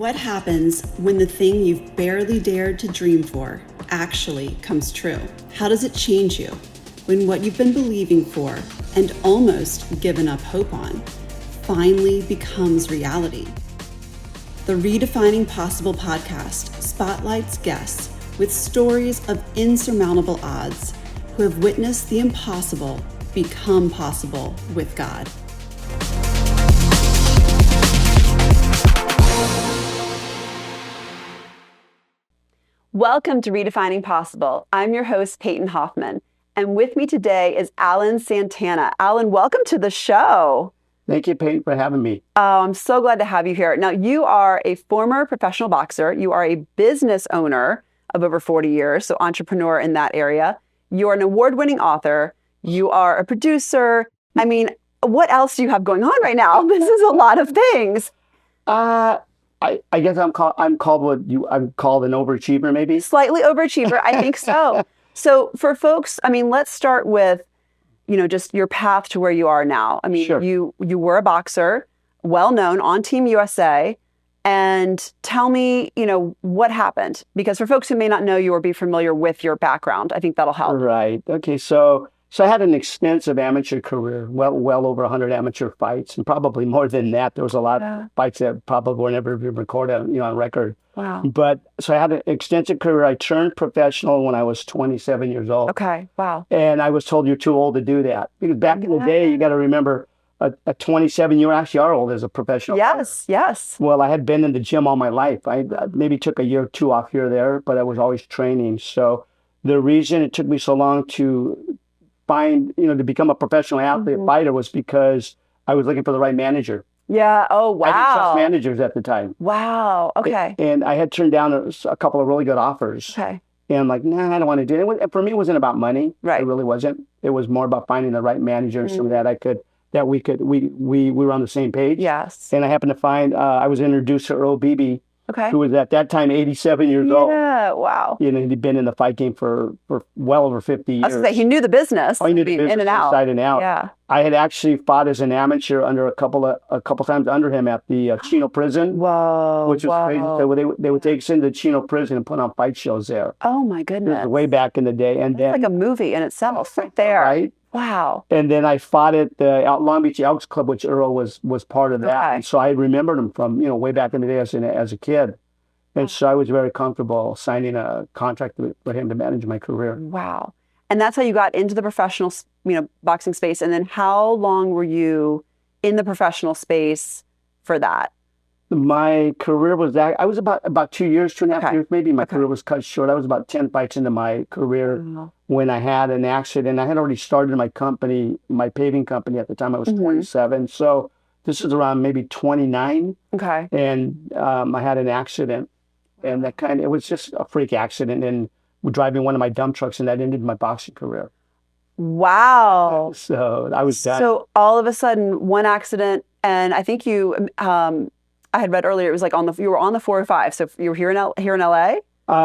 What happens when the thing you've barely dared to dream for actually comes true? How does it change you when what you've been believing for and almost given up hope on finally becomes reality? The Redefining Possible podcast spotlights guests with stories of insurmountable odds who have witnessed the impossible become possible with God. Welcome to Redefining Possible. I'm your host, Peyton Hoffman, and with me today is Alan Santana. Alan, welcome to the show. Thank you, Peyton, for having me. Oh, I'm so glad to have you here. Now, you are a former professional boxer. You are a business owner of over 40 years, so entrepreneur in that area. You are an award-winning author. You are a producer. I mean, what else do you have going on right now? This is a lot of things. I guess I'm called an overachiever, maybe? Slightly overachiever, I think so. So for folks, I mean, let's start with, just your path to where you are now. I mean, Sure. you were a boxer, well-known on Team USA. And tell me, what happened? Because for folks who may not know you or be familiar with your background, I think that'll help. Right. Okay. So I had an extensive amateur career, well over 100 amateur fights, and probably more than that. There was a lot of fights that probably were never recorded, on record. Wow. But so I had an extensive career. I turned professional when I was 27 years old. Okay. Wow. And I was told you're too old to do that. Because back in the day, you got to remember, at 27, you actually are old as a professional. Yes. Yes. Well, I had been in the gym all my life. I maybe took a year or two off here or there, but I was always training. So the reason it took me so long to find, to become a professional athlete, fighter, was because I was looking for the right manager. Yeah. Oh, wow. I didn't trust managers at the time. Wow. Okay. And I had turned down a couple of really good offers. Okay. And I'm like, nah, I don't want to do it. And for me, it wasn't about money. Right. It really wasn't. It was more about finding the right manager so that we were on the same page. Yes. And I happened to find, I was introduced to Earl Beebe, Okay. who was at that time 87 years old. Yeah. Wow. He'd been in the fight game for well over 50 years. I was going to say, he knew the business. He knew the business in and out. inside and out. Yeah. I had actually fought as an amateur under a couple times under him at the Chino prison. Whoa. Which was crazy. So they would take us into the Chino prison and put on fight shows there. Oh my This goodness. was way back in the day. And That's like a movie in itself right there. Right? Wow. And then I fought at the Long Beach Elks Club, which Earl was part of that. Okay. And so I remembered him from, way back in the day as a kid. And so I was very comfortable signing a contract with him to manage my career. Wow. And that's how you got into the professional, boxing space. And then how long were you in the professional space for that? My career was I was about 2 years, 2.5 years, maybe. My career was cut short. I was about 10 fights into my career when I had an accident. I had already started my company, my paving company at the time. I was 27. So this is around maybe 29. Okay. And I had an accident. And it was just a freak accident, and driving one of my dump trucks, and that ended my boxing career. Wow. So I was done. So all of a sudden, one accident, and I think you, I had read earlier, it was like you were on the 405. So you were here in LA?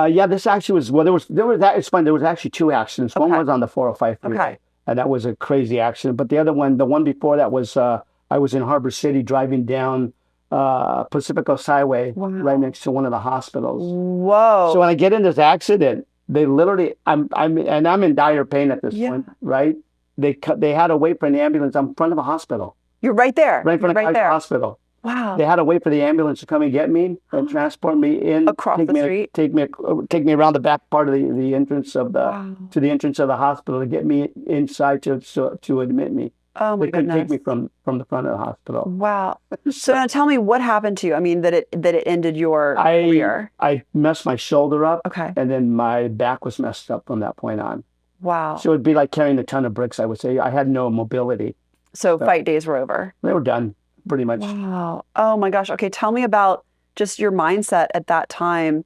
Yeah, this actually was, it's funny, there was actually two accidents. One was on the 405 freeway, Okay. And that was a crazy accident. But the other one, the one before that was, I was in Harbor City driving down Pacific Coast Highway, right next to one of the hospitals. Whoa. So when I get in this accident, they literally, I'm in dire pain at this point, right? They had to wait for an ambulance. I'm in front of a hospital. You're right there. Right in front of the hospital. Wow. They had to wait for the ambulance to come and get me and transport me in Across the street. Take me around the back part of the entrance of to the entrance of the hospital to get me inside to admit me. Oh my They couldn't goodness. take me from the front of the hospital. Wow. So now tell me what happened to you. I mean, that it ended your career. I messed my shoulder up. Okay. And then my back was messed up from that point on. Wow. So it'd be like carrying a ton of bricks, I would say. I had no mobility. So fight days were over. They were done, pretty much. Wow. Oh my gosh. Okay. Tell me about just your mindset at that time.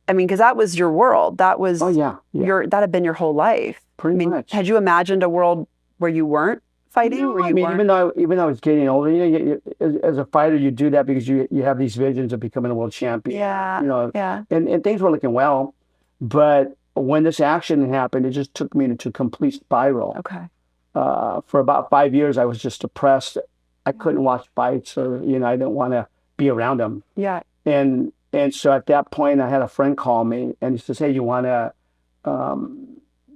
I mean, because that was your world. That was that had been your whole life. Pretty much. Had you imagined a world where you weren't fighting? No, even though I was getting older, as a fighter, you do that because you have these visions of becoming a world champion. Yeah. And things were looking well, but when this accident happened, it just took me into a complete spiral. Okay. For about 5 years, I was just depressed. I couldn't watch fights, or I didn't want to be around them. Yeah. And so at that point, I had a friend call me, and he says, "Hey, you want to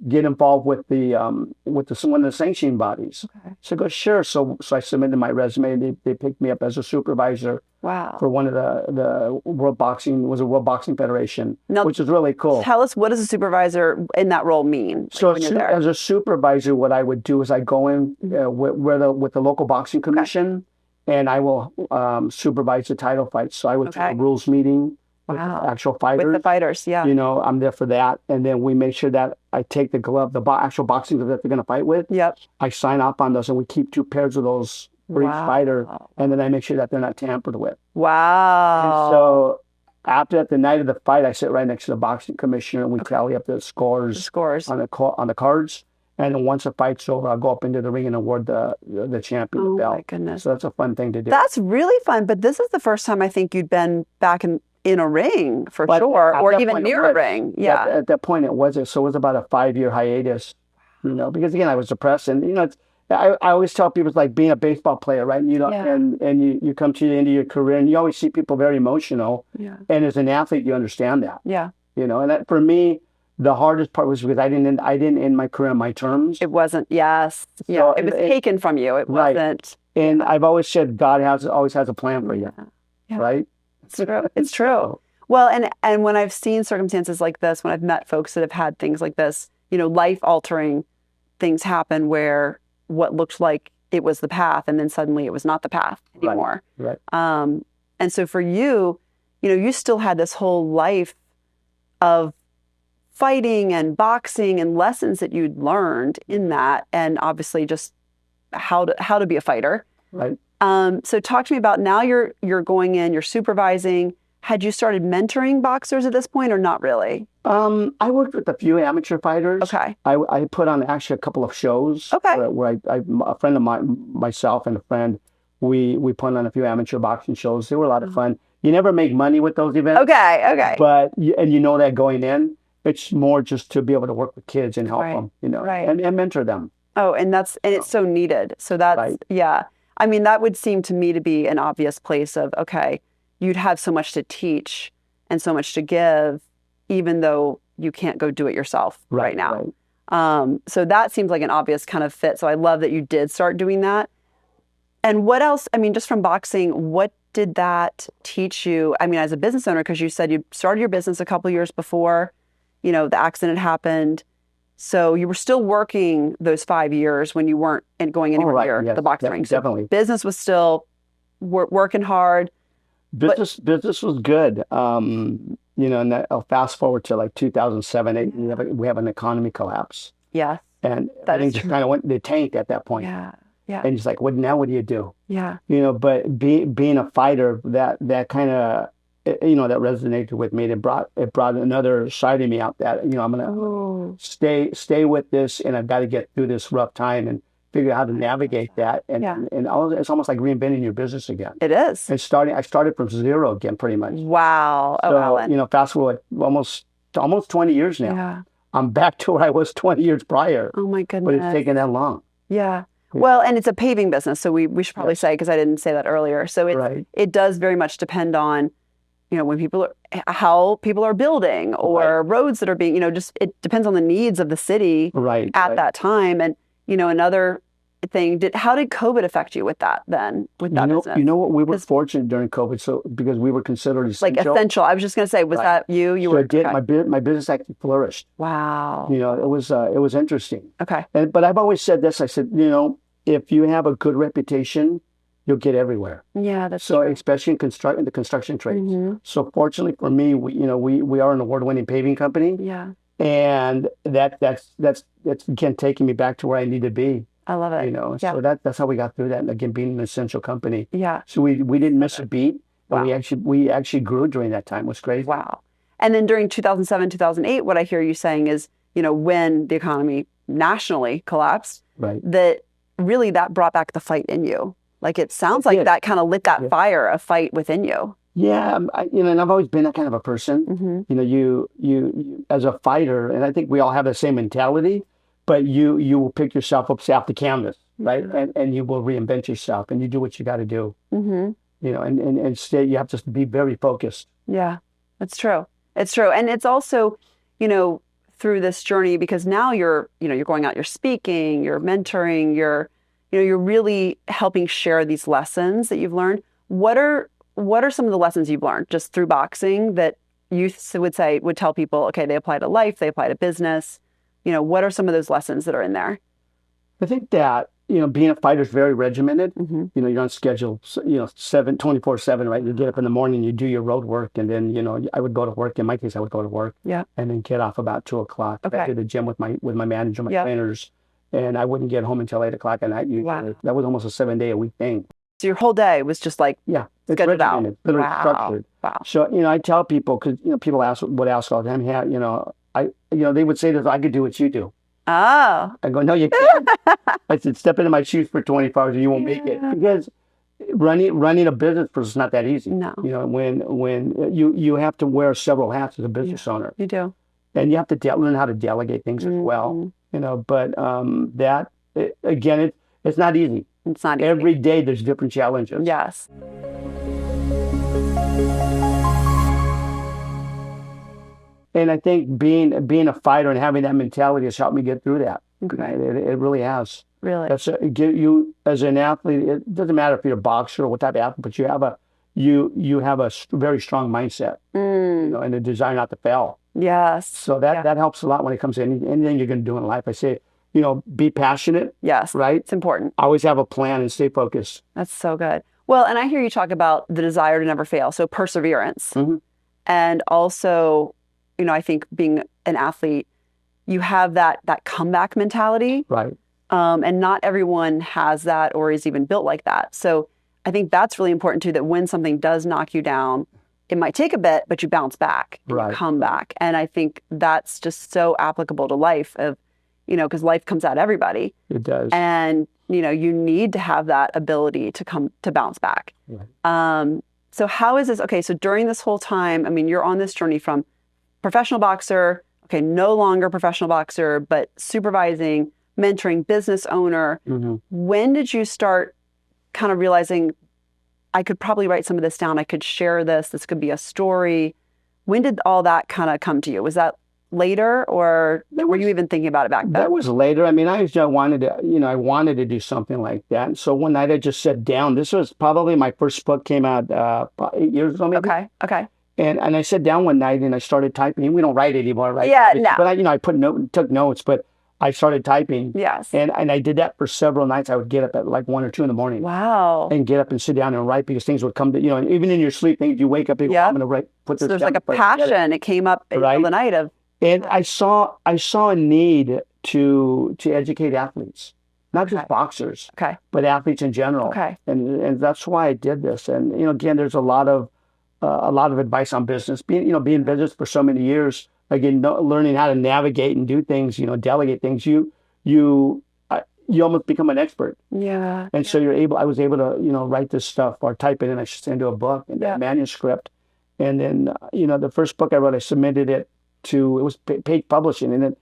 get involved with one of the sanctioning bodies?" Okay. So I go, "Sure." So I submitted my resume. They picked me up as a supervisor. Wow. For one of the World Boxing Federation, Now, which is really cool. Tell us, what does a supervisor in that role mean? So when you're there? as a supervisor, what I would do is I go in with the local boxing commission, and I will supervise the title fights. So I would do a rules meeting with the actual fighters. With the fighters, yeah. I'm there for that, and then we make sure that I take the glove, actual boxing glove that they're going to fight with. Yep. I sign off on those, and we keep 2 pairs of those for each fighter, and then I make sure that they're not tampered with. Wow. And so after the night of the fight, I sit right next to the boxing commissioner, and we tally up the scores on the cards. And then once the fight's over, I'll go up into the ring and award the champion the belt. Oh my goodness! So that's a fun thing to do. That's really fun. But this is the first time I think you'd been back in a ring for sure, or even near a ring. Yeah. At that point, it wasn't. So it was about a 5-year hiatus. Because again, I was depressed, and I always tell people it's like being a baseball player, right? And you come to the end of your career, and you always see people very emotional. Yeah. And as an athlete, you understand that. Yeah. And that, for me, the hardest part was because I didn't end my career on my terms. It wasn't. Yes. Yeah. It was taken from you. It wasn't. And I've always said God always has a plan for you. Yeah. Right. It's true. It's true. Well, and when I've seen circumstances like this, when I've met folks that have had things like this, life-altering things happen where what looked like it was the path, and then suddenly it was not the path anymore. Right. And so for you, you still had this whole life of fighting and boxing and lessons that you'd learned in that, and obviously just how to be a fighter. Right. So talk to me about, now you're going in, you're supervising. Had you started mentoring boxers at this point, or not really? I worked with a few amateur fighters. Okay. I put on actually a couple of shows. Okay. Where a friend of myself and a friend, we put on a few amateur boxing shows. They were a lot of fun. You never make money with those events. Okay. But that going in, it's more just to be able to work with kids and help them, and mentor them. Oh, and it's so needed. So that's yeah. I mean, that would seem to me to be an obvious place of, okay, you'd have so much to teach and so much to give, even though you can't go do it yourself right now. Right. So that seems like an obvious kind of fit. So I love that you did start doing that. And what else, just from boxing, what did that teach you? As a business owner, because you said you started your business a couple years before, the accident happened. So you were still working those 5 years when you weren't going anywhere near the boxing ring. So definitely. Business was still working hard. Business was good. And I'll fast forward to like 2007, 2008, we have an economy collapse. Yeah. And things just kind of they tanked at that point. Yeah. Yeah. And it's like, what do you do? Yeah. But being a fighter, that kind of, that resonated with me. It brought another side of me out that, I'm going to stay with this, and I've got to get through this rough time and figure out how to navigate that. And it's almost like reinventing your business again. It is. And I started from zero again, pretty much. Wow. So, Alan. Fast forward almost 20 years now. Yeah. I'm back to where I was 20 years prior. Oh my goodness. But it's taken that long. Yeah. Well, and it's a paving business, so we should probably say, because I didn't say that earlier. So it does very much depend on, when how people are building, or roads that are being, just, it depends on the needs of the city at that time. And, another thing, how did COVID affect you with that then, with that business? What, we were fortunate during COVID, so because we were considered essential. Like essential. I was just going to say, was that you? You so were. It did. Okay. My business actually flourished. Wow. It was interesting. Okay. But I've always said this. I said, if you have a good reputation, you'll get everywhere. Yeah, that's so true. Especially in the construction trades. Mm-hmm. So fortunately for me, we are an award-winning paving company. Yeah. And that's again taking me back to where I need to be. I love it. Yeah. So that's how we got through that. And again, being an essential company. Yeah. So we didn't miss a beat. Wow. And we actually grew during that time. It was crazy. Wow. And then during 2007, 2008, what I hear you saying is, when the economy nationally collapsed, that really that brought back the fight in you. Like, it sounds like that kind of lit that fire, a fight within you. Yeah, and I've always been that kind of a person. Mm-hmm. You as a fighter, and I think we all have the same mentality, but you will pick yourself up off the canvas, right? Mm-hmm. And you will reinvent yourself, and you do what you got to do. Mm-hmm. and stay, you have to be very focused. Yeah, that's true. It's true. And it's also, through this journey, because now you're going out, you're speaking, you're mentoring, you're really helping share these lessons that you've learned. What are some of the lessons you've learned just through boxing that you would tell people, okay, they apply to life, they apply to business. What are some of those lessons that are in there? I think that, being a fighter is very regimented. You're on schedule, 24/7, right? You get up in the morning, you do your road work, and then, I would go to work. In my case, I would go to work, and then get off about 2:00. Okay. I did the gym with my manager, my trainers, and I wouldn't get home until 8:00 at night. Wow. That was almost a 7-day-a-week thing. So your whole day was just like it's scheduled out. literally Wow. structured. Wow. So, I tell people, because, people ask all the time, they would say this, I could do what you do. Oh. I go, no, you can't. I said, step into my shoes for 24 hours and you won't make it. Because running a business is not that easy. No. When you have to wear several hats as a business owner. You do. And you have to learn how to delegate things as well. But it's not easy. It's not easy. Every day there's different challenges. Yes. And I think being a fighter and having that mentality has helped me get through that. Okay. It really has. Really? You as an athlete, it doesn't matter if you're a boxer or what type of athlete, but you have a very strong mindset, and a desire not to fail. Yes. So that helps a lot when it comes to anything you're going to do in life. I say, be passionate. Yes. Right? It's important. Always have a plan and stay focused. That's so good. Well, and I hear you talk about the desire to never fail. So perseverance. And also, I think being an athlete, you have that comeback mentality. Right. And not everyone has that or is even built like that. So I think that's really important too, that when something does knock you down, it might take a bit, but you bounce back and you come back. And I think that's just so applicable to life because life comes at everybody. It does. And, you need to have that ability to bounce back. Right. So how is this? Okay. So during this whole time, you're on this journey from professional boxer, okay, no longer professional boxer, but supervising, mentoring, business owner. When did you start kind of realizing I could probably write some of this down, I could share this could be a story? When did all that kind of come to you? Was that later, or were you even thinking about it back then? That was later. I wanted to do something like that. And so one night I just sat down. This was probably my first book came out 8 years ago, maybe. Okay. And I sat down one night and I started typing. We don't write anymore, right? Yeah, no. But I took notes, but I started typing. Yes. And I did that for several nights. I would get up at like 1 or 2 in the morning. Wow. And get up and sit down and write, because things would come to, and even in your sleep, you wake up and you go, I'm going to write, put this So there's down. like a passion. It came up in the night of. And I saw a need to educate athletes, not just boxers, but athletes in general. Okay. And that's why I did this. And again, there's a lot of advice on business. Being in business for so many years, again, learning how to navigate and do things, delegate things. You almost become an expert. Yeah. And so I was able to write this stuff or type it in. I should into a book and a manuscript. And then the first book I wrote, I submitted it to, it was paid publishing, and then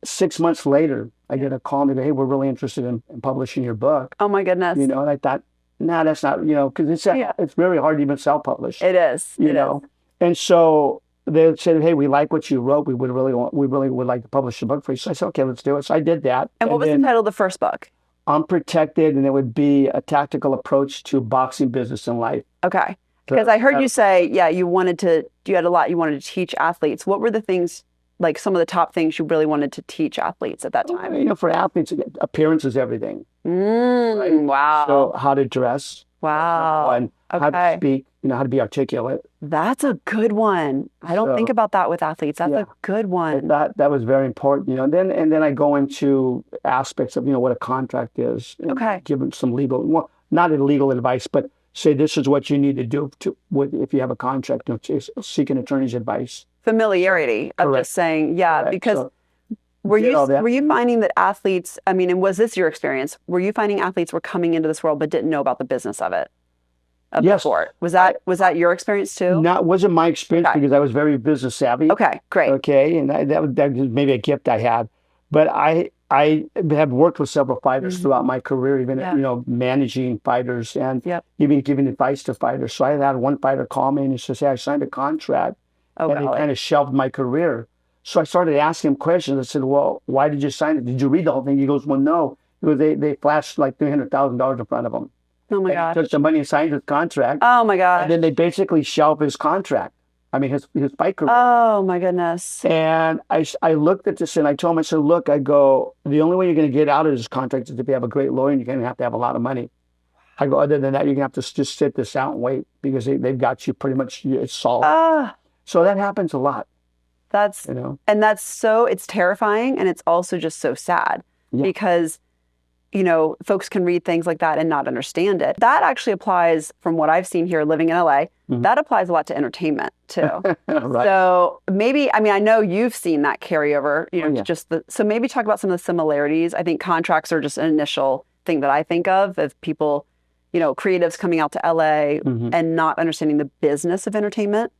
6 months later I get a call and they go, hey, we're really interested in publishing your book. Oh my goodness. And I thought, no, that's not, because it's very hard to even self-publish. It is. You know. And so they said, hey, we like what you wrote, we really would like to publish the book for you. So I said, okay, let's do it. So I did that. And what was the title of the first book? Unprotected, and it would be a tactical approach to boxing, business, and life. Okay. Because I heard you say, you wanted to teach athletes. What were the things, like some of the top things you really wanted to teach athletes at that time? For athletes, appearance is everything. Right? Wow. So how to dress. Wow. And how to speak, how to be articulate. That's a good one. I don't think about that with athletes. That's a good one. That was very important, and then I go into aspects of, what a contract is. And give them some legal, well, not illegal advice, but say this is what you need to do if you have a contract, seek an attorney's advice. Familiarity of just saying, because so, were you finding that athletes, and was this your experience? Were you finding athletes were coming into this world but didn't know about the business of it? Yes. Sport? Was that your experience too? No, it wasn't my experience because I was very business savvy. Okay, great. Okay, and that was maybe a gift I had. But I I have worked with several fighters throughout my career, even Yeah. you know, managing fighters and Yep. even giving advice to fighters. So I had one fighter call me and he says, "Hey, I signed a contract," Oh, and it golly. kind of shelved my career. So I started asking him questions. I said, "Well, why did you sign it? Did you read the whole thing?" He goes, "Well, no." He goes, they flashed like $300,000 in front of him. Oh my And he gosh. took the money and signed his contract. Oh my gosh. And then they basically shelved his contract. I mean, his fight career. Oh my goodness. And I looked at this and I told him, I said, "Look," I go, "the only way you're going to get out of this contract is if you have a great lawyer and you're going to have a lot of money." I go, "Other than that, you're going to have to just sit this out and wait because they've got you pretty much, it's solved." Ah, So that happens a lot, that's, you know? and that's so, it's terrifying. And it's also just so sad Yeah. because, you know, folks can read things like that and not understand it. That actually applies, from what I've seen here living in LA, that applies a lot to entertainment too. Right. So maybe, I mean, I know you've seen that carryover, you know, Oh, yeah. so maybe talk about some of the similarities. I think contracts are just an initial thing that I think of people, you know, creatives coming out to LA and not understanding the business of entertainment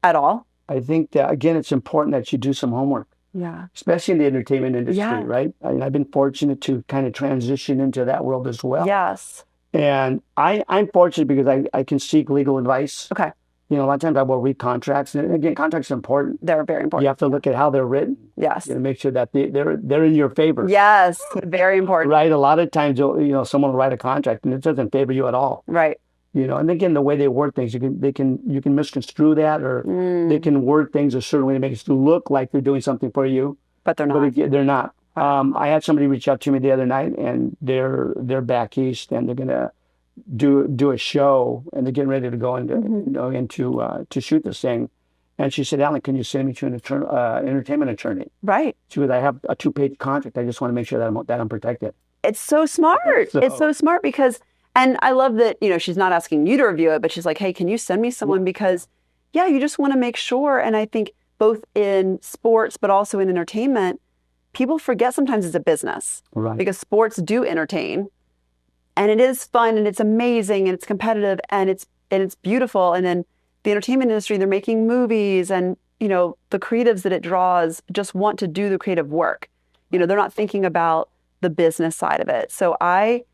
at all. I think that, again, it's important that you do some homework, Yeah. especially in the entertainment industry, Yeah. right? I mean, I've been fortunate to kind of transition into that world as well. Yes. And I'm fortunate because I can seek legal advice. Okay. You know, a lot of times I will read contracts. And again, contracts are important. They're very important. You have to look at how they're written. Yes. You know, make sure that they're in your favor. Yes. Very important. Right. A lot of times, you know, someone will write a contract and it doesn't favor you at all. Right. You know, and again, the way they word things, you can misconstrue that, or they can word things a certain way to make it look like they're doing something for you, But they're not. but again, they're not. I had somebody reach out to me the other night, and they're back east, and they're gonna do a show, and they're getting ready to go into you know, to shoot this thing. And she said, "Alan, can you send me to an entertainment attorney?" Right. She goes, "I have a 2-page contract. I just want to make sure that I'm protected." It's so smart. So- It's so smart because, and I love that, you know, she's not asking you to review it, but she's like, "Hey, can you send me someone?" Because, yeah, you just want to make sure. And I think both in sports, but also in entertainment, people forget sometimes it's a business. Right. Because sports do entertain, and it is fun, and it's amazing, and it's competitive, and it's beautiful. And then the entertainment industry, they're making movies, and, you know, the creatives that it draws just want to do the creative work. You know, they're not thinking about the business side of it. So I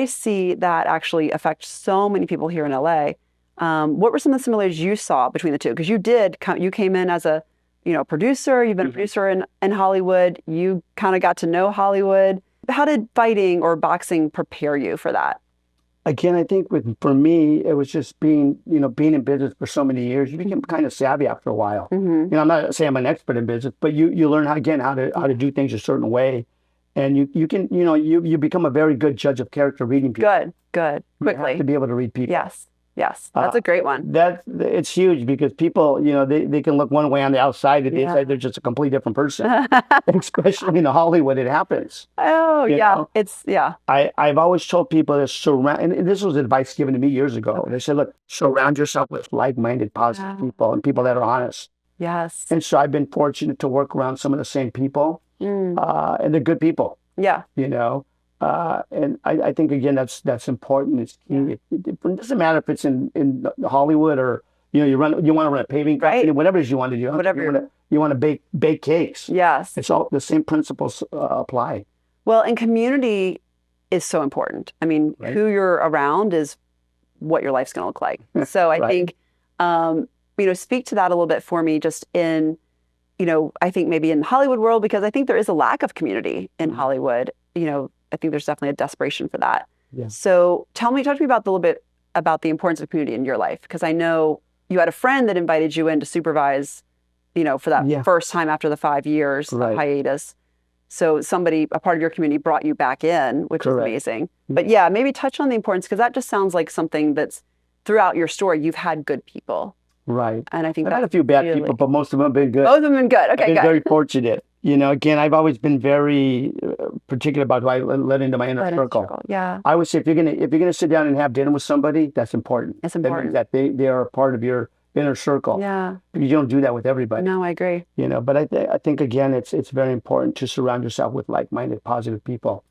see that actually affect so many people here in LA. What were some of the similarities you saw between the two? Because you came in as a, you know, producer. You've been a producer in Hollywood. You kind of got to know Hollywood. How did fighting or boxing prepare you for that? Again, I think for me, it was just being in business for so many years. You become kind of savvy after a while. You know, I'm not saying I'm an expert in business, but you learn how to do things a certain way, and you can, you know, you become a very good judge of character reading people. Good. You have Quickly. to be able to read people. Yes. That's a great one. It's huge because people, you know, they can look one way on the outside and they say they're just a completely different person. Especially in Hollywood, it happens. Oh, You yeah. know? I've always told people to and this was advice given to me years ago. They said, "Look, surround yourself with like-minded, positive people and people that are honest." Yes. And so I've been fortunate to work around some of the same people, and they're good people. Yeah. You know, and I think again that's important. It's key. It doesn't matter if it's in Hollywood or, you know, you want to run a paving company, whatever it is you want to do. Whatever you want to bake cakes. Yes. It's all the same principles apply. Well, and community is so important. I mean, who you're around is what your life's going to look like. So I think, you know, speak to that a little bit for me, just in, you know, I think maybe in the Hollywood world, because I think there is a lack of community in Hollywood. You know, I think there's definitely a desperation for that. Yeah. So talk to me about a little bit about the importance of community in your life, because I know you had a friend that invited you in to supervise, you know, for that first time after the 5 years of hiatus. So a part of your community brought you back in, which is amazing. But yeah, maybe touch on the importance, because that just sounds like something that's throughout your story. You've had good people. Right. And I think I've had a few bad people, but most of them have been good. Both of them have been good. Okay, I've been good. very fortunate. You know, again, I've always been very particular about who I let into my inner circle. Yeah. I would say if you're gonna sit down and have dinner with somebody, that's important. It's important. That they are a part of your inner circle. Yeah. You don't do that with everybody. No, I agree. You know, but I think again, it's very important to surround yourself with like-minded, positive people.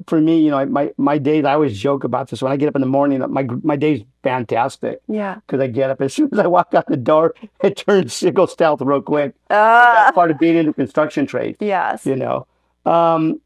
for me, you know, my days, I always joke about this. When I get up in the morning, my day's fantastic. Yeah. Because I get up, as soon as I walk out the door, it goes stealth real quick. Ah. That's part of being in the construction trade. Yes. You know,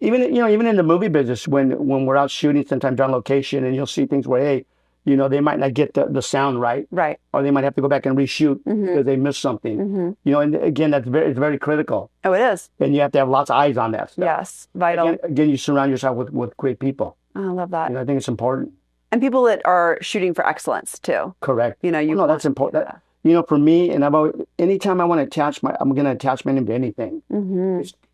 even in the movie business, when we're out shooting, sometimes on location, and you'll see things where, hey, you know, they might not get the sound right, or they might have to go back and reshoot because they missed something. You know, and again, it's very critical. Oh, it is. And you have to have lots of eyes on that stuff. Yes, vital. Again, you surround yourself with great people. I love that. You know, I think it's important. And people that are shooting for excellence too. Correct. You know, no, that's important. You know, for me, and anytime I want to I'm going to attach my name to anything.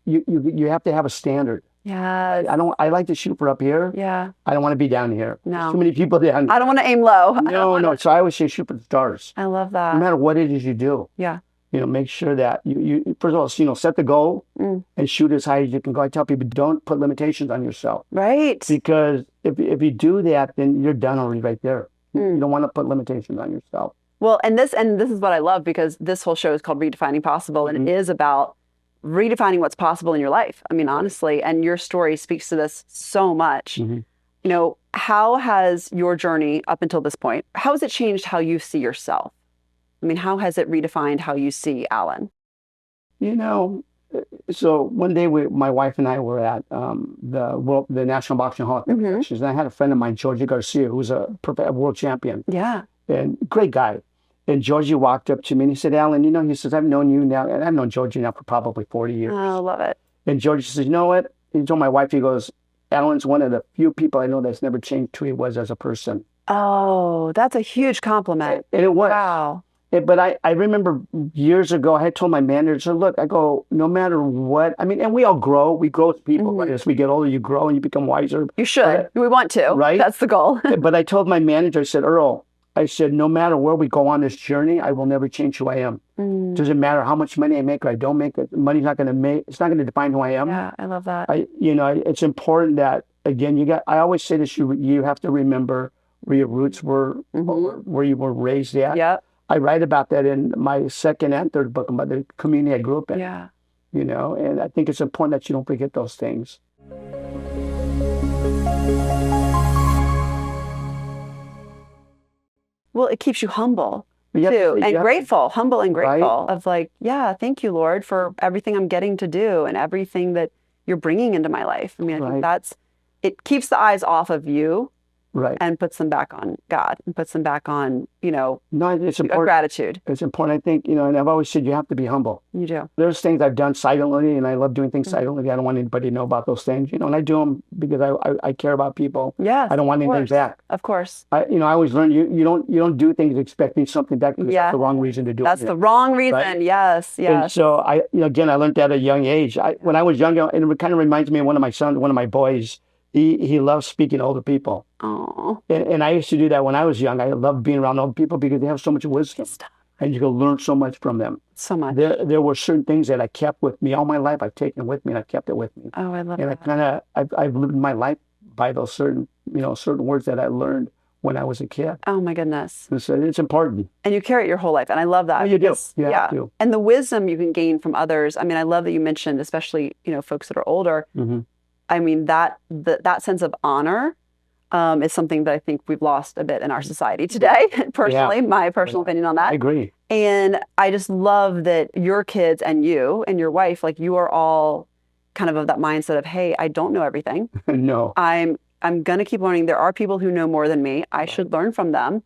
You have to have a standard. Yeah. I like to shoot for up here. Yeah. I don't want to be down here. No. There's too many people down. I don't want to aim low. No. So I always say shoot for the stars. I love that. No matter what it is you do. Yeah. You know, make sure that you first of all, you know, set the goal and shoot as high as you can go. I tell people, don't put limitations on yourself. Right. Because if you do that, then you're done already right there. You don't want to put limitations on yourself. Well, and this is what I love, because this whole show is called Redefining Possible, and it is about redefining what's possible in your life. I mean, honestly, and your story speaks to this so much. You know, how has your journey up until this point, how has it changed how you see yourself? I mean, how has it redefined how you see Alan? You know, so one day my wife and I were at the National Boxing Hall of Fame. And I had a friend of mine, Georgie Garcia, who's a world champion. Yeah. And great guy. And Georgie walked up to me and he said, Alan, you know, he says, I've known you now, and I've known Georgie now for probably 40 years. Oh, I love it. And Georgie says, you know what? He told my wife, he goes, Alan's one of the few people I know that's never changed who he was as a person. Oh, that's a huge compliment. And it was. Wow. But I remember years ago, I had told my manager, look, I go, no matter what, I mean, and we all grow. We grow as people, right? As we get older, you grow and you become wiser. You should. We want to. Right? That's the goal. But I told my manager, I said, Earl, I said, no matter where we go on this journey, I will never change who I am. Doesn't matter how much money I make or I don't make it. Money's not going to it's not going to define who I am. Yeah, I love that. It's important that, again, I always say this, you have to remember where your roots were, or where you were raised at. Yeah. I write about that in my second and third book about the community I grew up in. Yeah. You know, and I think it's important that you don't forget those things. Well, it keeps you humble too, and grateful, humble and grateful, of like, yeah, thank you, Lord, for everything I'm getting to do and everything that you're bringing into my life. I mean, I think it keeps the eyes off of you. Right. And puts them back on God, and puts them back on, you know, it's important. Gratitude. It's important. I think, you know, and I've always said you have to be humble. You do. There's things I've done silently, and I love doing things silently. I don't want anybody to know about those things, you know, and I do them because I care about people. Yes. I don't want anything back. Of course. I always learn you don't do things expecting something back, because that's the wrong reason to do it. That's the wrong reason. Right? Yes. And so again, I learned that at a young age. When I was younger, and it kind of reminds me of one of my boys. He loves speaking to older people. Oh. And I used to do that when I was young. I loved being around older people because they have so much wisdom. And you can learn so much from them. So much. There were certain things that I kept with me all my life. I've taken with me and I've kept it with me. Oh, I love that. And I've lived my life by those certain words that I learned when I was a kid. Oh my goodness. And so it's important. And you carry it your whole life. And I love that. Oh, you do. You have to. And the wisdom you can gain from others. I mean, I love that you mentioned, especially, you know, folks that are older. I mean, that sense of honor is something that I think we've lost a bit in our society today, personally, my personal opinion on that. I agree. And I just love that your kids and you and your wife, like, you are all kind of that mindset of, hey, I don't know everything. No. I'm going to keep learning. There are people who know more than me. I should learn from them,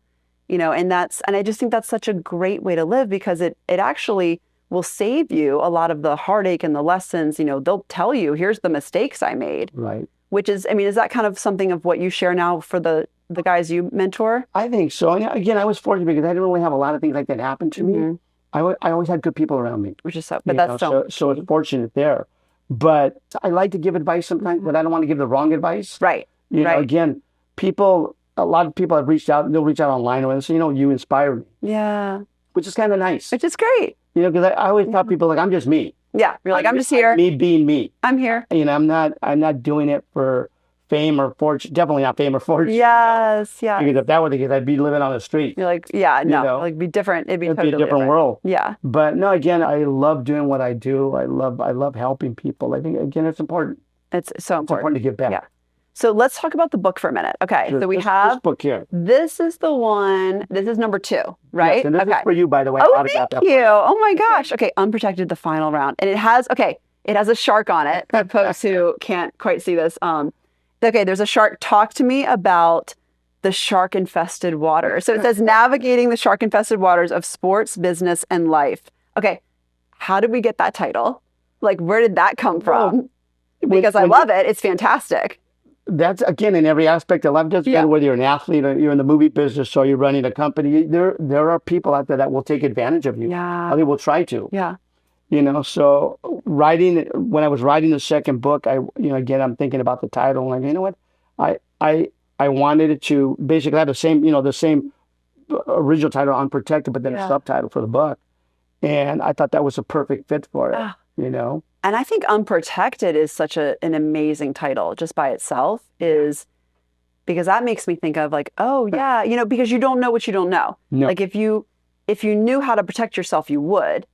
you know, and I just think that's such a great way to live, because it actually will save you a lot of the heartache and the lessons. You know, they'll tell you, here's the mistakes I made. Right. Which is, I mean, is that kind of something of what you share now for the guys you mentor? I think so. And again, I was fortunate because I didn't really have a lot of things like that happen to me. I always had good people around me. Which is so, but that's so it's fortunate there. But I like to give advice sometimes, but I don't want to give the wrong advice. Right. You know, again, a lot of people have reached out, they'll reach out online and say, you know, you inspire me. Yeah. Which is kind of nice. Which is great. You know, because I always tell people, like, I'm just me. Yeah, you're like, I'm just here. Me being me. I'm here. You know, I'm not doing it for fame or fortune. Definitely not fame or fortune. Yes, yeah. Because if that were the case, I'd be living on the street. You're like, yeah, no, you know? Like, be different. It'd be totally a different world. Yeah. But no, again, I love doing what I do. I love helping people. I think, again, it's important. It's so important. It's important to give back. Yeah. So let's talk about the book for a minute. Okay. Sure. So we this have, book here. this is the one, this is number 2, right? Yes, and this okay. is for you, by the way. Oh, thank you. Oh my gosh. Okay. Unprotected, the final round. And it has a shark on it for folks who can't quite see this. Okay. There's a shark. Talk to me about the shark infested water. So it says navigating the shark infested waters of sports, business, and life. Okay. How did we get that title? Like, where did that come from? Because I love it. It's fantastic. That's, again, in every aspect of life. Just whether you're an athlete or you're in the movie business or you're running a company, there are people out there that will take advantage of you. Yeah. Or they will try to. Yeah. So when I was writing the second book, again, I'm thinking about the title. Like, you know what? I wanted it to basically have the same original title, Unprotected, but then a subtitle for the book. And I thought that was a perfect fit for it, And I think Unprotected is such an amazing title just by itself, is because that makes me think of like, oh yeah, because you don't know what you don't know. No. Like if you knew how to protect yourself, you would.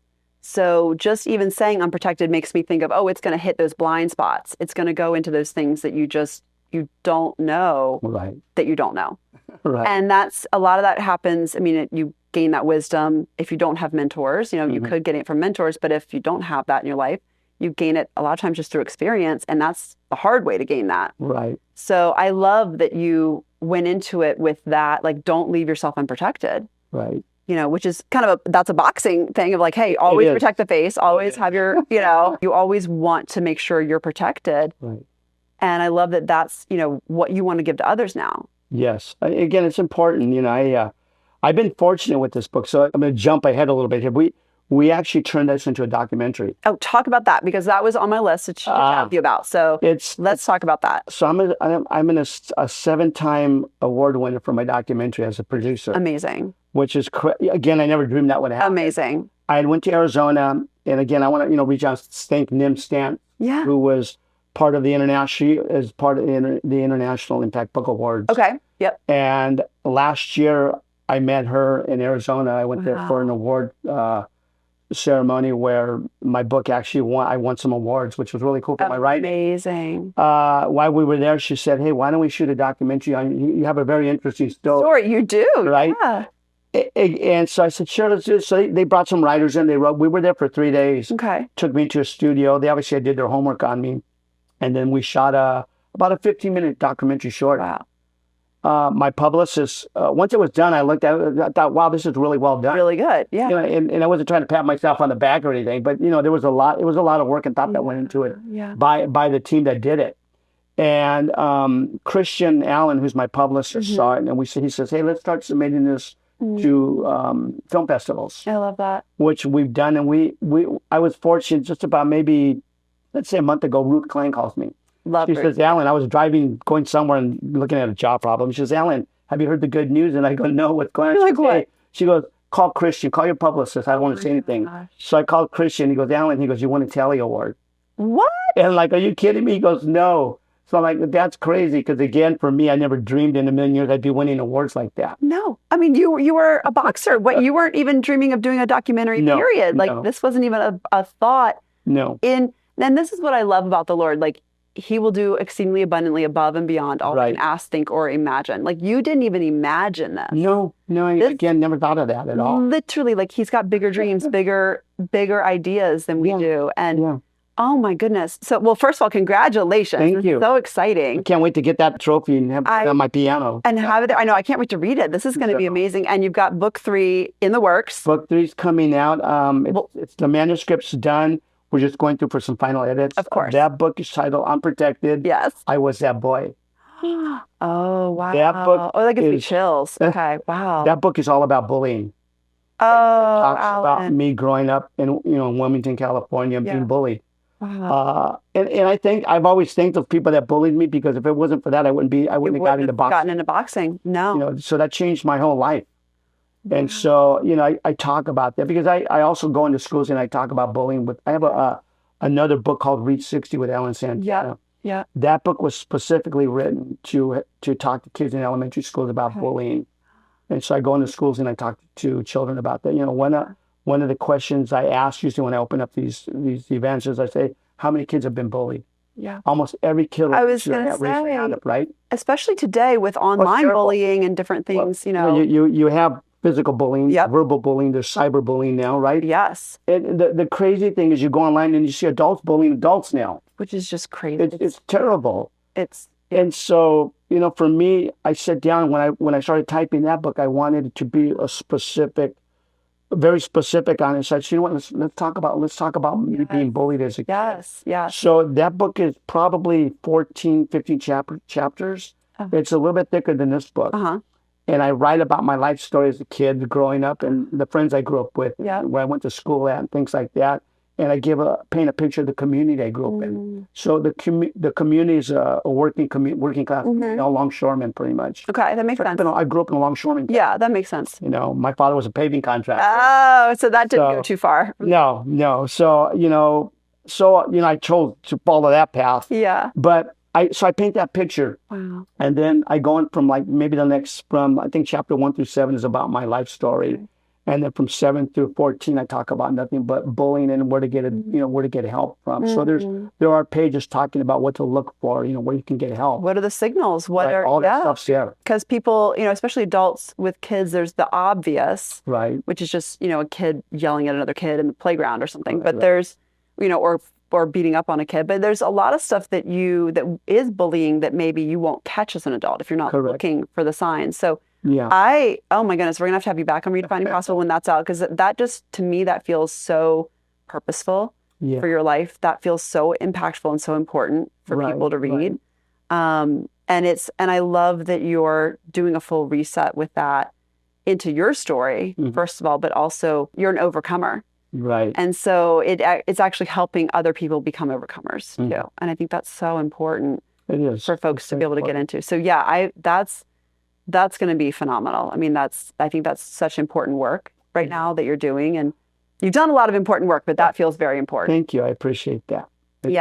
So just even saying unprotected makes me think of, oh, it's going to hit those blind spots. It's going to go into those things that you don't know that you don't know. Right. And that's a lot of that happens. I mean, you gain that wisdom if you don't have mentors. You could get it from mentors, but if you don't have that in your life, you gain it a lot of times just through experience, and that's the hard way to gain that. Right. So I love that you went into it with that, like, don't leave yourself unprotected. Right. Which is kind of that's a boxing thing of like, hey, always protect the face, always have your, you always want to make sure you're protected. Right. And I love that that's, what you want to give to others now. Yes. Again, it's important. I've been fortunate with this book. So I'm going to jump ahead a little bit here. We actually turned this into a documentary. Oh, talk about that, because that was on my list to chat with you about. So let's talk about that. So I'm a 7-time award winner for my documentary as a producer. Amazing. Which is, again, I never dreamed that would happen. Amazing. I went to Arizona, and again, I want to reach out to thank Nim Stant, who was part of the International Impact Book Awards. Okay. Yep. And last year I met her in Arizona. I went there for an award ceremony where my book actually won some awards, which was really cool for my writing. Amazing. While we were there, she said, "Hey, why don't we shoot a documentary on you? You have a very interesting story." You do, right? Yeah. And so I said, "Sure, let's do it." So they brought some writers in. They wrote. We were there for 3 days. Okay. Took me to a studio. They obviously did their homework on me, and then we shot about a 15-minute documentary short. Wow. My publicist, once it was done, I looked at it, I thought, wow, this is really well done. Really good, yeah. And I wasn't trying to pat myself on the back or anything, but there was a lot of work and thought that went into it by the team that did it. And Christian Allen, who's my publicist, saw it, and he says, hey, let's start submitting this to film festivals. I love that. Which we've done, and I was fortunate just about maybe, let's say a month ago, Ruth Klein calls me. She says, Alan, I was going somewhere and looking at a job problem. She says, Alan, have you heard the good news? And I go, no, what's going on? You're like, what? She goes, call Christian, call your publicist. I don't want to say anything. Gosh. So I called Christian. He goes, Alan, you won a Telly Award. What? And I'm like, are you kidding me? He goes, no. So I'm like, that's crazy. Because again, for me, I never dreamed in a million years I'd be winning awards like that. No. I mean, you were a boxer. You weren't even dreaming of doing a documentary, period. Like, this wasn't even a thought. No. And this is what I love about the Lord. Like, he will do exceedingly abundantly above and beyond all we can ask, think, or imagine. Like, you didn't even imagine this. No, again, never thought of that at all. Literally, like, he's got bigger dreams, bigger ideas than we do. And oh my goodness. So, well, first of all, congratulations. Thank you. So exciting. I can't wait to get that trophy and have it on my piano. And have it there. I know, I can't wait to read it. This is going to be amazing. And you've got book 3 in the works. Book 3's coming out. It's the manuscript's done. We're just going through for some final edits. Of course. That book is titled Unprotected. Yes. I Was That Boy. Oh, wow. That book that gives me chills. Okay, wow. That book is all about bullying. Oh, it talks Alan. about me growing up in Wilmington, California, being bullied. Wow. And I think I've always thanked of people that bullied me, because if it wasn't for that, I wouldn't have gotten into boxing. No. So that changed my whole life. And so, I talk about that because I also go into schools and I talk about bullying. I have another book called Reach 60 with Alan Santana. Yeah. That book was specifically written to talk to kids in elementary schools about bullying. And so I go into schools and I talk to children about that. One of the questions I ask usually when I open up these events is I say, how many kids have been bullied? Yeah. Almost every kid I was going to raised their hand say, up, right? especially today with online terrible. bullying and different things, You have physical bullying, Yep. verbal bullying, there's cyberbullying now, right? Yes. And the crazy thing is you go online and you see adults bullying adults now. Which is just crazy. It's terrible. It's And so, for me, I sat down when I started typing that book, I wanted it to be very specific on it. So I said, you know what, let's talk about me being bullied as a kid. Yes, yes. So that book is probably 14, 15 chapters. It's a little bit thicker than this book. And I write about my life story as a kid growing up and the friends I grew up with, where I went to school at and things like that. And I paint a picture of the community I grew up in. So the community is a working class, longshoremen pretty much. Okay, that makes sense. I grew up in a longshoreman. Yeah, that makes sense. My father was a paving contractor. Oh, so that didn't go too far. No. So, I chose to follow that path. Yeah. But I paint that picture. Wow. And then I go in from I think chapter 1 through 7 is about my life story. Okay. And then from 7 through 14, I talk about nothing but bullying and where to get help from. So there are pages talking about what to look for, where you can get help. What are the signals? All that stuff's there. Because people, especially adults with kids, there's the obvious, right? Which is just, a kid yelling at another kid in the playground or something. But there's, or beating up on a kid. But there's a lot of stuff that is bullying that maybe you won't catch as an adult if you're not looking for the signs. So. Yeah. Oh my goodness, we're gonna have to have you back on Redefining Possible when that's out, because that just, to me, that feels so purposeful for your life. That feels so impactful and so important for people to read. And I love that you're doing a full reset with that into your story, first of all, but also you're an overcomer. Right. And so it's actually helping other people become overcomers too. And I think that's so important. It is. For folks to be able to get into. So yeah, that's going to be phenomenal. I mean, I think that's such important work right now that you're doing, and you've done a lot of important work, but that feels very important. Thank you. I appreciate that. It's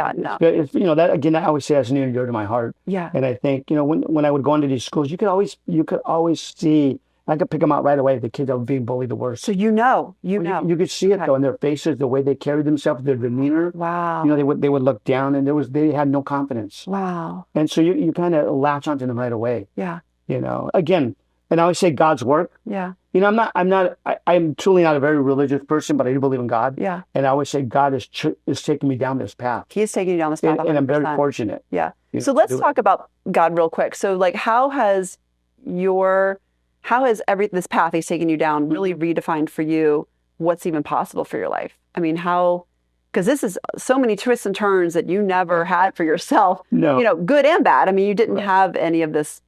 that again, I always say that's near and dear to my heart. Yeah. And I think, when I would go into these schools, you could always see, I could pick them out right away, the kids that were being bullied the worst. So you could see it though in their faces, the way they carried themselves, their demeanor. Wow. They would look down, and they had no confidence. Wow. And so you kind of latch onto them right away. Yeah. Again, and I always say God's work. Yeah. I'm truly not a very religious person, but I do believe in God. Yeah. And I always say God is taking me down this path. He is taking you down this path. And I'm very fortunate. Yeah. So let's talk about God real quick. So like, how has this path He's taken you down really redefined for you what's even possible for your life? I mean, because this is so many twists and turns that you never had for yourself. No. Good and bad. I mean, you didn't have any of this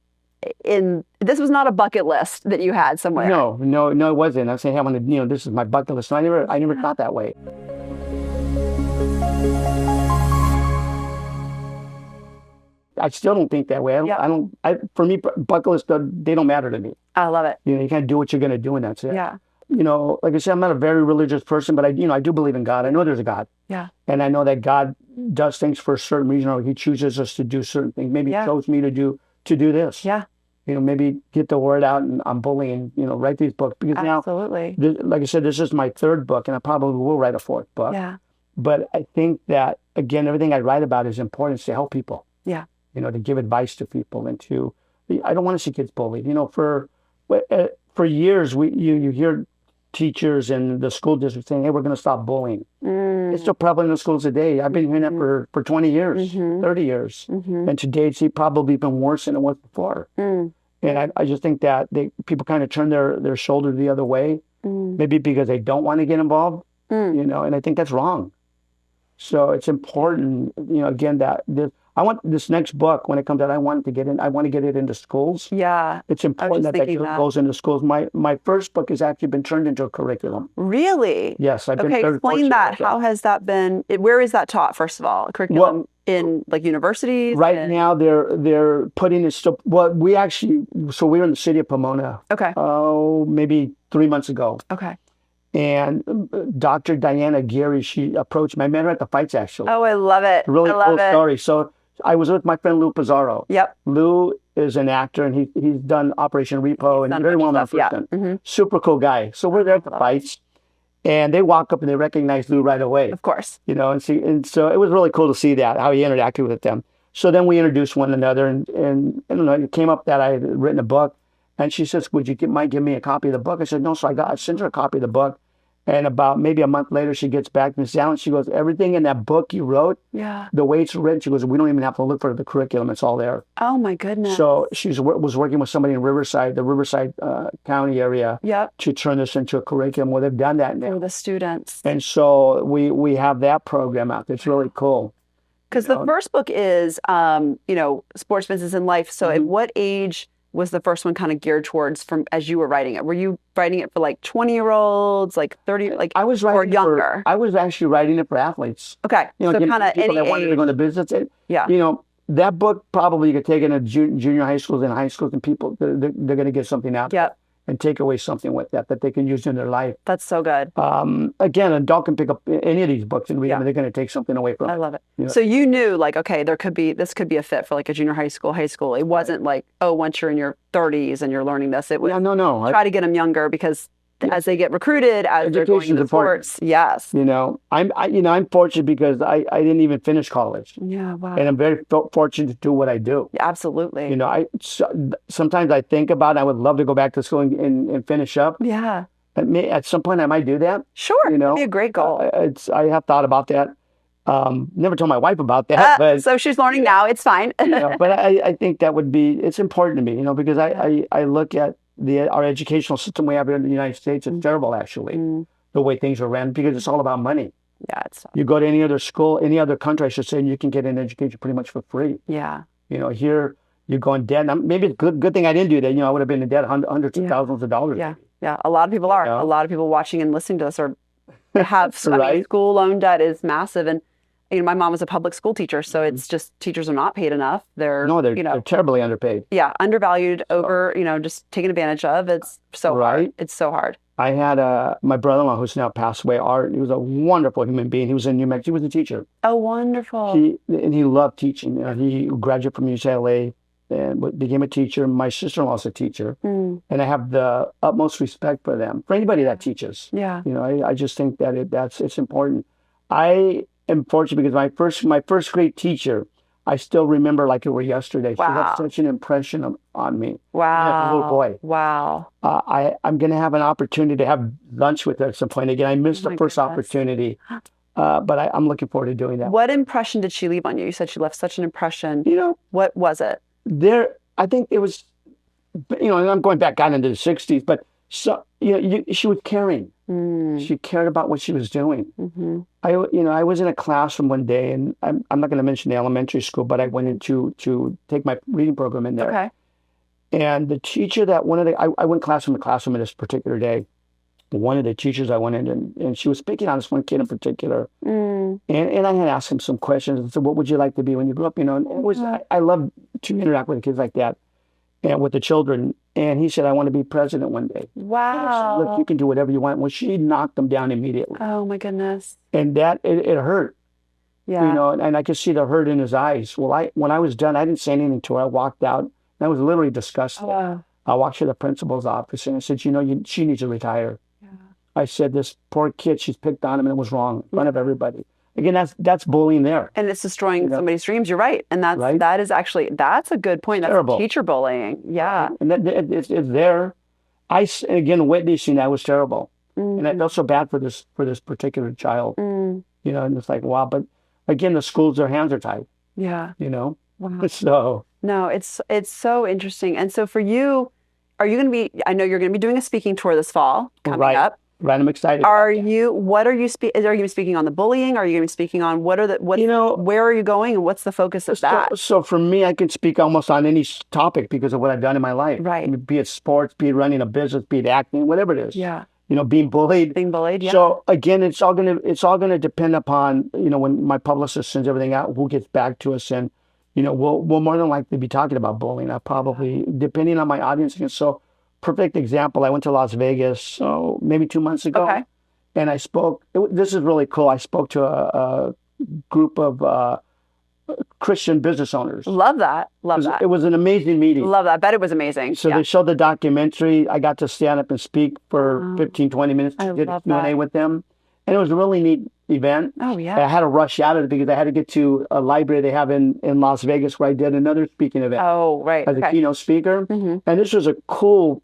this was not a bucket list that you had somewhere. No, it wasn't. I was saying, hey, this is my bucket list. So I never thought that way. I still don't think that way. For me, bucket lists, they don't matter to me. I love it. You kind of do what you're going to do, and that's it. Yeah. Like I said, I'm not a very religious person, but I do believe in God. I know there's a God. Yeah. And I know that God does things for a certain reason, or He chooses us to do certain things. Maybe He chose me to do this. Yeah. Maybe get the word out on bullying, write these books. Because absolutely. Now, like I said, this is my third book, and I probably will write a fourth book. Yeah. But I think that, again, everything I write about is important to help people. Yeah. To give advice to people, and I don't want to see kids bullied. For years, you hear teachers and the school district saying, hey, we're going to stop bullying. It's still prevalent in the schools today. I've been hearing that for 20 years, 30 years. And today it's probably even worse than it was before. And I just think that people kind of turn their shoulder the other way, maybe because they don't want to get involved, and I think that's wrong. So it's important, again, that I want this next book, when it comes out, I want to get it into schools. Yeah. It's important that goes into schools. My first book has actually been turned into a curriculum. Really? Yes. I've been very explain that. How has that been? Where is that taught, first of all? A curriculum in like universities? Right now, they're putting it still. Well, we were in the city of Pomona. Okay. Oh, maybe 3 months ago. Okay. And Dr. Diana Geary, she approached me. I met her at the fights, actually. Oh, I love it. Really cool story. So I was with my friend Lou Pizarro. Yep. Lou is an actor, and he's done Operation Repo, and very well known person. Super cool guy. So we're there at the fights, And they walk up and they recognize Lou right away. Of course. You know, and so it was really cool to see that, how he interacted with them. So then we introduced one another, and I don't know, it came up that I had written a book, and she says, would you might give me a copy of the book? I said, no. So I sent her a copy of the book, and about maybe a month later, she gets back to me, Alan, she goes, everything in that book you wrote, the way it's written, she goes, we don't even have to look for the curriculum. It's all there. Oh, my goodness. So she was working with somebody in Riverside, the Riverside County area, to turn this into a curriculum. Well, they've done that now. For the students. And so we have that program out there. It's really cool. Because the first book is, sports, business, and life. So at what age was the first one kind of geared towards from as you were writing it? Were you writing it for like 20-year-olds, like 30, like I was writing or younger? I was actually writing it for athletes. Okay. So kind of people that wanted to go into business. That book probably you could take into junior high schools and high schools, and people, they're going to get something out of it and take away something with that they can use in their life. That's so good. Again, an adult can pick up any of these books and read them, and they're going to take something away from it. I love it. So you knew, like, okay, this could be a fit for like a junior high school. It wasn't like, oh, once you're in your 30s and you're learning this. It was try to get them younger, because as they get recruited, as they're going into sports. Yes. I'm fortunate because I didn't even finish college. Yeah, wow. And I'm very fortunate to do what I do. Yeah, absolutely. Sometimes I think about I would love to go back to school and finish up. Yeah. At some point I might do that. Sure. That'd be a great goal. I have thought about that. Never told my wife about that. But so she's learning now. It's fine. But I think that it's important to me, because I look at our educational system we have here in the United States. It's terrible, actually, the way things are ran, because it's all about money. Yeah, you go to any other school, any other country, I should say, and you can get an education pretty much for free. Yeah. Here you go in debt. Maybe it's a good thing I didn't do that. I would have been in debt hundreds of thousands of dollars. Yeah, yeah. A lot of people are. A lot of people watching and listening to this have school loan debt is massive, and my mom was a public school teacher, so it's just teachers are not paid enough. They're terribly underpaid. Yeah, undervalued, just taken advantage of. It's so hard. It's so hard. I had my brother-in-law, who's now passed away, Art. He was a wonderful human being. He was in New Mexico. He was a teacher. Oh, wonderful. He loved teaching. He graduated from UCLA and became a teacher. My sister-in-law is a teacher, and I have the utmost respect for them. For anybody that teaches, I just think that it's important. I am fortunate because my first grade teacher, I still remember like it were yesterday. Wow. She had such an impression on me. Wow. As a little boy. Wow. I'm going to have an opportunity to have lunch with her at some point. Again, I missed the first opportunity, but I'm looking forward to doing that. What impression did she leave on you? You said she left such an impression. What was it? I think it was, and I'm going back out into the 60s, but she was caring. She cared about what she was doing. Mm-hmm. I was in a classroom one day, and I'm not going to mention the elementary school, but I went in to take my reading program in there. Okay. And the teacher I went classroom to classroom this particular day. One of the teachers I went in, and she was picking on this one kid in particular. And I had asked him some questions. And said, what would you like to be when you grew up? And I love to interact with kids like that and with the children. And he said, I want to be president one day. Wow. Said, look, you can do whatever you want. Well, she knocked him down immediately. Oh, my goodness. And that, it hurt. Yeah. And I could see the hurt in his eyes. Well, when I was done, I didn't say anything to her. I walked out, and I was literally disgusted. I walked to the principal's office, and I said, she needs to retire. Yeah. I said, this poor kid, she's picked on him, and it was wrong in front of everybody. Again, that's bullying there. And it's destroying somebody's dreams. You're right. And that is actually, that's a good point. That's terrible. Teacher bullying. Yeah. And it's there. Again, witnessing that was terrible. And I felt so bad for this particular child. And it's like, wow. But again, the schools, their hands are tied. Yeah. Wow. So. No, it's so interesting. And so for you, I know you're going to be doing a speaking tour this fall coming up. Right, I'm excited. Are you going to be speaking on the bullying? Are you going to be speaking on where are you going and what's the focus of that? So for me, I can speak almost on any topic because of what I've done in my life. Right. I mean, be it sports, be it running a business, be it acting, whatever it is. Yeah. Being bullied. Yeah. So again, it's all gonna depend upon, when my publicist sends everything out, who gets back to us, and, we'll more than likely be talking about bullying. I probably, depending on my audience. So, perfect example, I went to Las Vegas, maybe 2 months ago. Okay. And I spoke, this is really cool. I spoke to a group of Christian business owners. Love that. Love that. It was an amazing meeting. Love that. I bet it was amazing. So they showed the documentary. I got to stand up and speak for 15, 20 minutes. I Did a love Q&A that. with them. And it was a really neat event. Oh, yeah. I had to rush out of it because I had to get to a library they have in Las Vegas where I did another speaking event Oh, right. as a keynote speaker. And this was a cool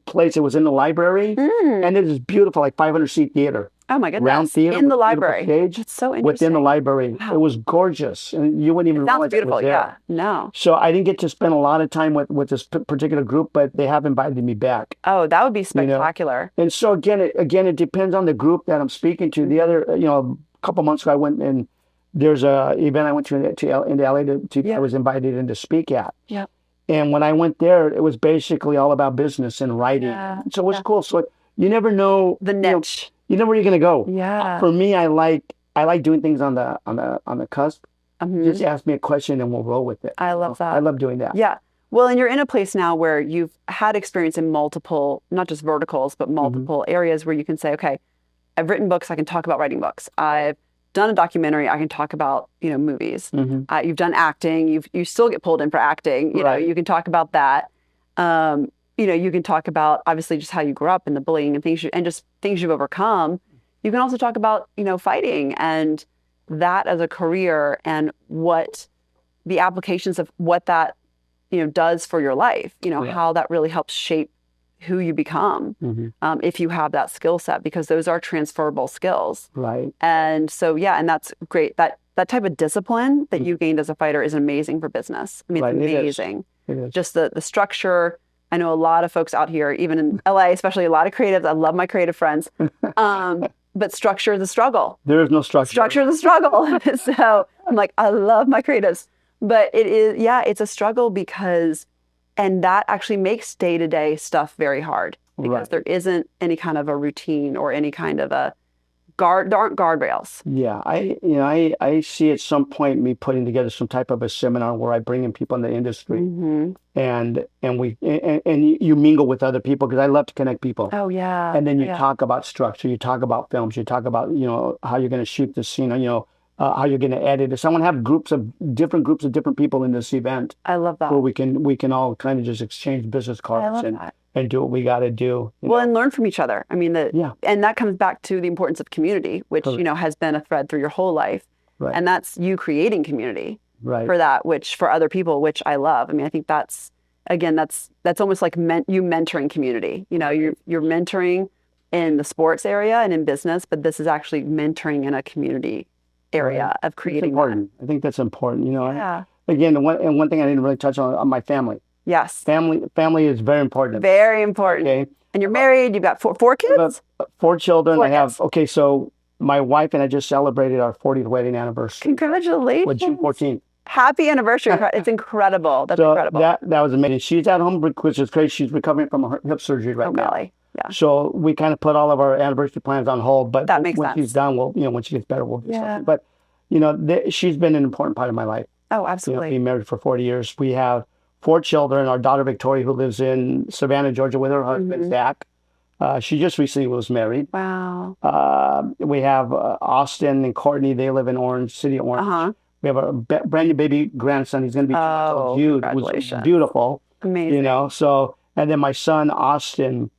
place. It was in the library. And it is beautiful, like 500-seat theater. Oh, my goodness. Round theater. In the with beautiful library. Stage It's so interesting. within the library. Wow. It was gorgeous. And you wouldn't even Sounds realize beautiful. it was there. Yeah. No. So I didn't get to spend a lot of time with this particular group, but they have invited me back. Oh, that would be spectacular. And so again, it depends on the group that I'm speaking to. The other, a couple months ago, I went and there's a event I went to in LA I was invited in to speak at. Yeah. And when I went there, it was basically all about business and writing. Yeah. So it was cool. So you never know The niche. You know where you're gonna go. Yeah. For me, I like doing things on the cusp. Just ask me a question and we'll roll with it. I love that. I love doing that. Yeah. Well, and you're in a place now where you've had experience in multiple, not just verticals, but multiple areas where you can say, okay, I've written books, I can talk about writing books. I've done a documentary, I can talk about, movies. You've done acting, you still get pulled in for acting. You know, you can talk about that. You can talk about obviously just how you grew up and the bullying and things you've overcome. You can also talk about, fighting and that as a career and what the applications of what that, does for your life, how that really helps shape who you become if you have that skill set, because those are transferable skills. Right. And so, and that's great. That type of discipline that you gained as a fighter is amazing for business. I mean, it's amazing. It is. Just the structure. I know a lot of folks out here, even in LA, especially a lot of creatives. I love my creative friends. But structure is a struggle. There is no structure. Structure is a struggle. So I'm like, I love my creatives. But it is, it's a struggle and that actually makes day-to-day stuff very hard because there isn't any kind of a routine or any kind of a there aren't guardrails. Yeah, I see at some point me putting together some type of a seminar where I bring in people in the industry and you mingle with other people because I love to connect people. Oh yeah. And then you talk about structure, you talk about films, you talk about how you're going to shoot the scene, how you're going to edit it. So I want to have different groups of different people in this event. I love that. Where we can all kind of just exchange business cards and do what we got to do. And learn from each other. I mean, and that comes back to the importance of community, which, has been a thread through your whole life. Right. And that's you creating community for that, which for other people, which I love. I mean, I think that's almost like you mentoring community. You're mentoring in the sports area and in business, but this is actually mentoring in a community area of creating. That's important. I think that's important. Yeah. One thing I didn't really touch on my family. Yes. Family is very important. Very important. Okay. And you're married. You've got four kids. 4 children. Four kids. So my wife and I just celebrated our 40th wedding anniversary. Congratulations. With June 14th. Happy anniversary. It's incredible. That's incredible. That was amazing. She's at home, which is great. She's recovering from a hip surgery right now. Golly. Yeah. So we kind of put all of our anniversary plans on hold. But that makes when sense. she's done, when she gets better, we'll do something. But, she's been an important part of my life. Oh, absolutely. Being married for 40 years. We have 4 children. Our daughter, Victoria, who lives in Savannah, Georgia, with her husband, Zach. She just recently was married. Wow. We have Austin and Courtney. They live in Orange City, Orange. We have a brand new baby grandson. He's going to be Jude, who's beautiful. Amazing. And then my son, Austin,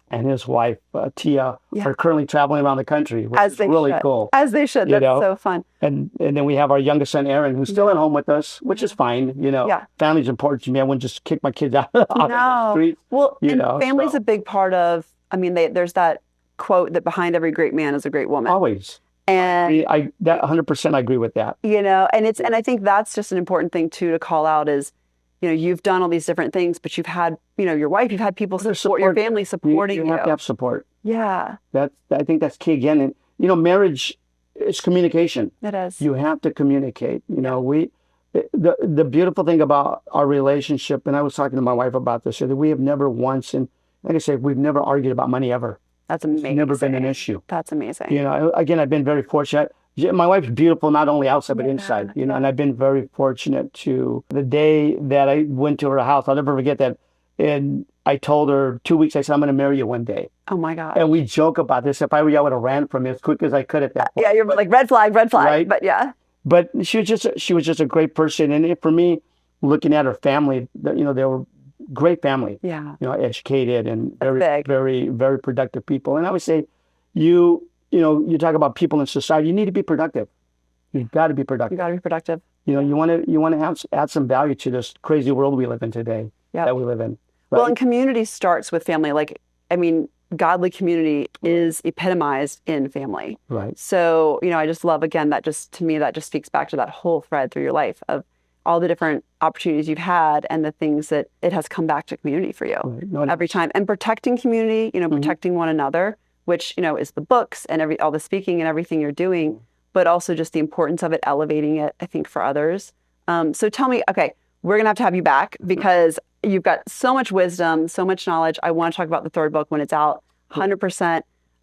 and his wife, Tia, are currently traveling around the country, which is really cool. As they should. That's so fun. And then we have our youngest son, Aaron, who's still at home with us, which is fine. Family's important to me. I wouldn't just kick my kids out on the street. Well, family's a big part of, there's that quote that behind every great man is a great woman. Always. And that 100% I agree with that. And I think that's just an important thing too to call out is, you've done all these different things, but you've had, your wife, you've had people support your family supporting you. You have to have support. Yeah. I think that's key again. And, marriage is communication. It is. You have to communicate. The beautiful thing about our relationship, and I was talking to my wife about this, that we have never once, and like I said, we've never argued about money ever. That's amazing. It's never been an issue. That's amazing. Again, I've been very fortunate. My wife's beautiful, not only outside, but inside, and I've been very fortunate to the day that I went to her house. I'll never forget that. And I told her 2 weeks, I said, I'm going to marry you one day. Oh my God. And we joke about this. If I were you, I would have ran from it as quick as I could at that point. Yeah, you're like red flag, right? but yeah. but she was just a great person. And for me, looking at her family, you know, they were great family. Yeah. You know, educated and very, big. very, very productive people. And I would say, you know, you talk about people in society, you need to be productive. You've got to be productive. You got to be productive. You know, you want to add some value to this crazy world we live in today. That we live in. Right? Well, and community starts with family. Like, I mean, godly community is epitomized in family. Right. So, you know, I just love, again, that just, to me, that just speaks back to that whole thread through your life of all the different opportunities you've had and the things that it has come back to community for you every time. And protecting community, you know, protecting one another, which, you know, is the books and all the speaking and everything you're doing, but also just the importance of it, elevating it, I think, for others. So tell me, okay, we're going to have you back because you've got so much wisdom, so much knowledge. I want to talk about the third book when it's out, 100%.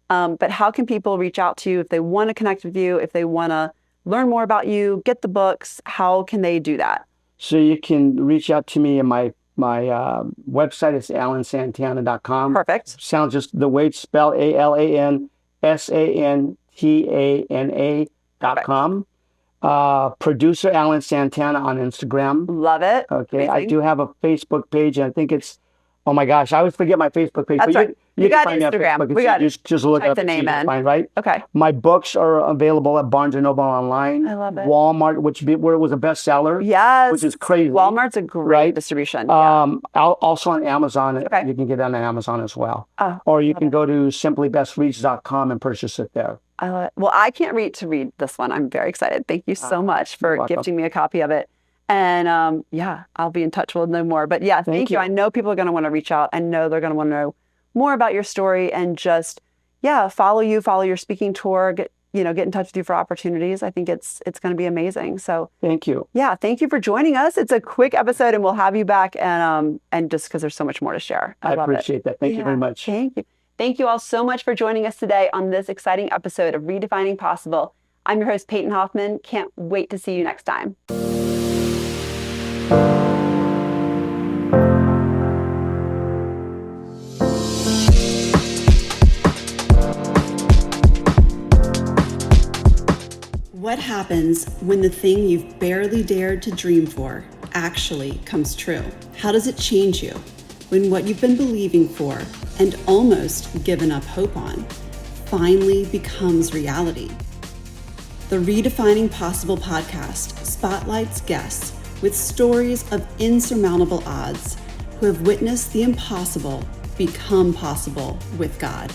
But how can people reach out to you if they want to connect with you, if they want to learn more about you, get the books? How can they do that? So you can reach out to me, and my website is alansantana.com. Perfect. Sounds just the way it's spelled, ALANSANTANA.com. Producer Alan Santana on Instagram. Love it. Okay. Amazing. I do have a Facebook page, and I think it's, oh my gosh, I always forget my Facebook page. That's but right. You got can find Instagram. Me on Facebook. We got just look type up the name in. Fine, right? Okay. My books are available at Barnes & Noble online. I love it. Walmart, where it was a bestseller. Yes. Which is crazy. Walmart's a great distribution. Also on Amazon. Okay. You can get it on Amazon as well. Oh, or you can go to simplybestreads.com and purchase it there. I love it. Well, I can't wait to read this one. I'm very excited. Thank you so much for gifting me a copy of it. And yeah, I'll be in touch. We'll know more. But yeah, thank you. I know people are going to want to reach out. I know they're going to want to know more about your story and just, follow you, follow your speaking tour, get in touch with you for opportunities. I think it's going to be amazing. So thank you. Yeah, thank you for joining us. It's a quick episode and we'll have you back and just because there's so much more to share. I love appreciate that. Thank you very much. Thank you. Thank you all so much for joining us today on this exciting episode of Redefining Possible. I'm your host, Peyton Hoffman. Can't wait to see you next time. What happens when the thing you've barely dared to dream for actually comes true? How does it change you when what you've been believing for and almost given up hope on finally becomes reality? The Redefining Possible podcast spotlights guests with stories of insurmountable odds who have witnessed the impossible become possible with God.